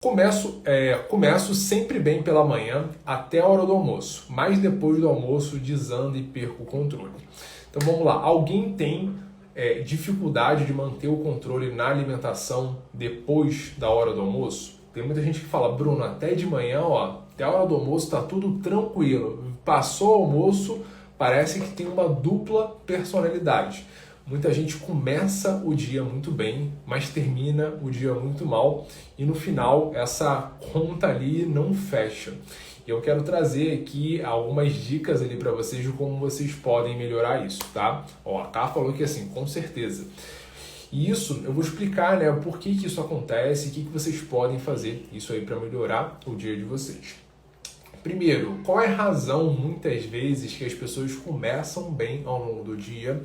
Começo sempre bem pela manhã até a hora do almoço, mas depois do almoço desando e perco o controle. Então vamos lá, alguém tem dificuldade de manter o controle na alimentação depois da hora do almoço? Tem muita gente que fala, Bruno, até de manhã, até a hora do almoço tá tudo tranquilo. Passou o almoço, parece que tem uma dupla personalidade. Muita gente começa o dia muito bem, mas termina o dia muito mal e no final essa conta ali não fecha. E eu quero trazer aqui algumas dicas ali para vocês de como vocês podem melhorar isso, tá? A Ká falou que assim, com certeza. E isso eu vou explicar, né, por que isso acontece e o que vocês podem fazer isso aí para melhorar o dia de vocês. Primeiro, qual é a razão muitas vezes que as pessoas começam bem ao longo do dia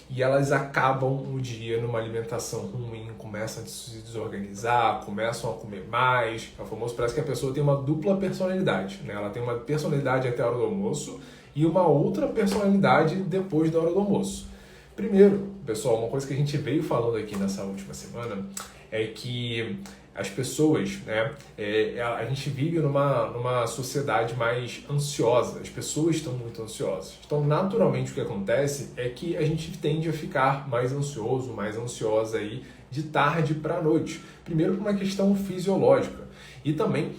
e elas acabam o dia numa alimentação ruim, começam a se desorganizar, começam a comer mais. É o famoso, parece que a pessoa tem uma dupla personalidade, né? Ela tem uma personalidade até a hora do almoço e uma outra personalidade depois da hora do almoço. Primeiro, pessoal, uma coisa que a gente veio falando aqui nessa última semana é que as pessoas, né, a gente vive numa sociedade mais ansiosa, as pessoas estão muito ansiosas. Então, naturalmente, o que acontece é que a gente tende a ficar mais ansioso, mais ansiosa aí de tarde para a noite. Primeiro, por uma questão fisiológica e também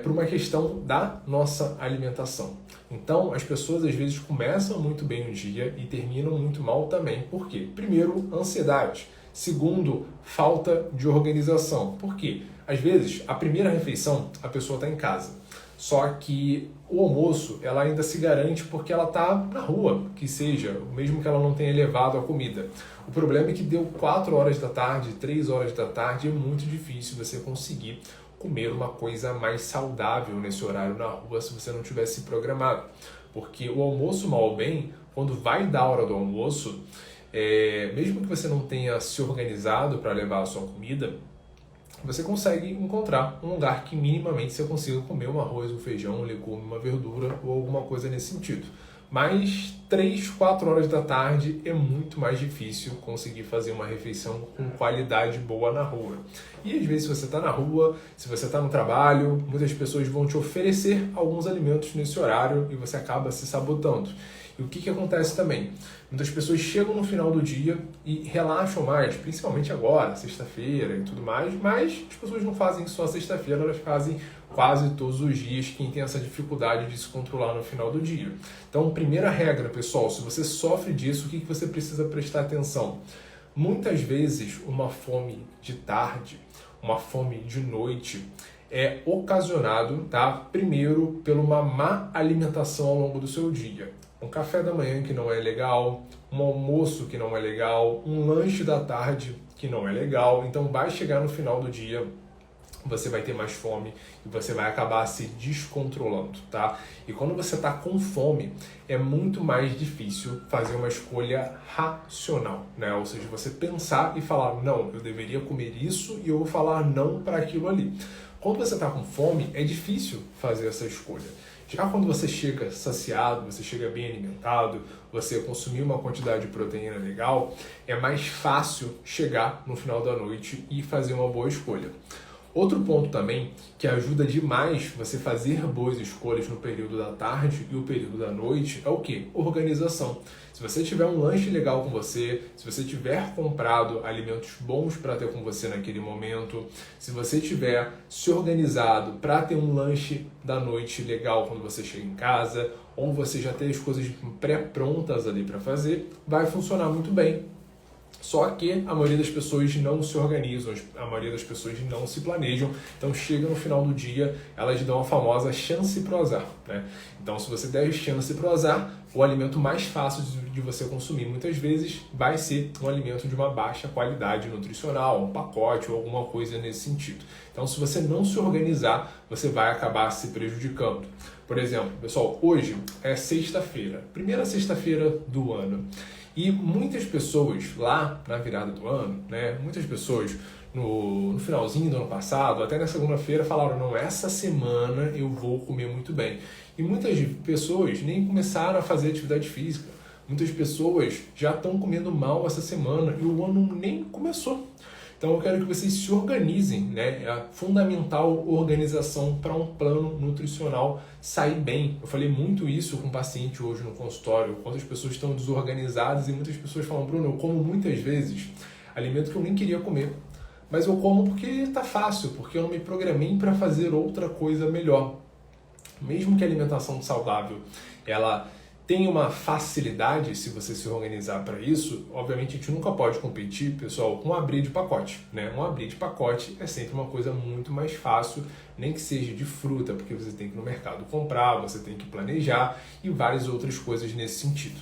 por uma questão da nossa alimentação. Então, as pessoas às vezes começam muito bem o dia e terminam muito mal também. Por quê? Primeiro, ansiedade. Segundo, falta de organização. Por quê? Às vezes, a primeira refeição, a pessoa está em casa. Só que o almoço, ela ainda se garante porque ela está na rua, que seja, mesmo que ela não tenha levado a comida. O problema é que deu 4 horas da tarde, 3 horas da tarde, é muito difícil você conseguir comer uma coisa mais saudável nesse horário na rua se você não tivesse programado. Porque o almoço, mal ou bem, quando vai dar a hora do almoço, mesmo que você não tenha se organizado para levar a sua comida, você consegue encontrar um lugar que minimamente você consiga comer um arroz, um feijão, um legume, uma verdura ou alguma coisa nesse sentido. Mas 3, 4 horas da tarde é muito mais difícil conseguir fazer uma refeição com qualidade boa na rua. E às vezes se você está na rua, se você está no trabalho, muitas pessoas vão te oferecer alguns alimentos nesse horário e você acaba se sabotando. E o que acontece também? Muitas pessoas chegam no final do dia e relaxam mais, principalmente agora, sexta-feira e tudo mais, mas as pessoas não fazem isso só sexta-feira, elas fazem quase todos os dias, quem tem essa dificuldade de se controlar no final do dia. Então, primeira regra, pessoal, se você sofre disso, o que você precisa prestar atenção? Muitas vezes, uma fome de tarde, uma fome de noite, é ocasionado, tá? Primeiro, por uma má alimentação ao longo do seu dia. Um café da manhã que não é legal, um almoço que não é legal, um lanche da tarde que não é legal. Então vai chegar no final do dia, você vai ter mais fome e você vai acabar se descontrolando, tá? E quando você está com fome, é muito mais difícil fazer uma escolha racional, né? Ou seja, você pensar e falar, não, eu deveria comer isso e eu vou falar não para aquilo ali. Quando você está com fome, é difícil fazer essa escolha. Já quando você chega saciado, você chega bem alimentado, você consumiu uma quantidade de proteína legal, é mais fácil chegar no final da noite e fazer uma boa escolha. Outro ponto também que ajuda demais você fazer boas escolhas no período da tarde e o período da noite é o quê? Organização. Se você tiver um lanche legal com você, se você tiver comprado alimentos bons para ter com você naquele momento, se você tiver se organizado para ter um lanche da noite legal quando você chega em casa, ou você já tem as coisas pré-prontas ali para fazer, vai funcionar muito bem. Só que a maioria das pessoas não se organizam, a maioria das pessoas não se planejam, então chega no final do dia, elas dão a famosa chance pro azar, né? Então se você der chance pro azar, o alimento mais fácil de você consumir muitas vezes vai ser um alimento de uma baixa qualidade nutricional, um pacote ou alguma coisa nesse sentido. Então se você não se organizar, você vai acabar se prejudicando. Por exemplo, pessoal, hoje é sexta-feira, primeira sexta-feira do ano. E muitas pessoas lá na virada do ano, né, muitas pessoas no finalzinho do ano passado, até na segunda-feira, falaram, não, essa semana eu vou comer muito bem. E muitas pessoas nem começaram a fazer atividade física. Muitas pessoas já estão comendo mal essa semana e o ano nem começou. Então eu quero que vocês se organizem, né? É a fundamental organização para um plano nutricional sair bem. Eu falei muito isso com o paciente hoje no consultório, quantas pessoas estão desorganizadas e muitas pessoas falam, Bruno, eu como muitas vezes alimento que eu nem queria comer, mas eu como porque está fácil, porque eu não me programei para fazer outra coisa melhor. Mesmo que a alimentação saudável ela tem uma facilidade, se você se organizar para isso, obviamente a gente nunca pode competir, pessoal, com abrir de pacote, né? Um abrir de pacote é sempre uma coisa muito mais fácil, nem que seja de fruta, porque você tem que ir no mercado comprar, você tem que planejar e várias outras coisas nesse sentido.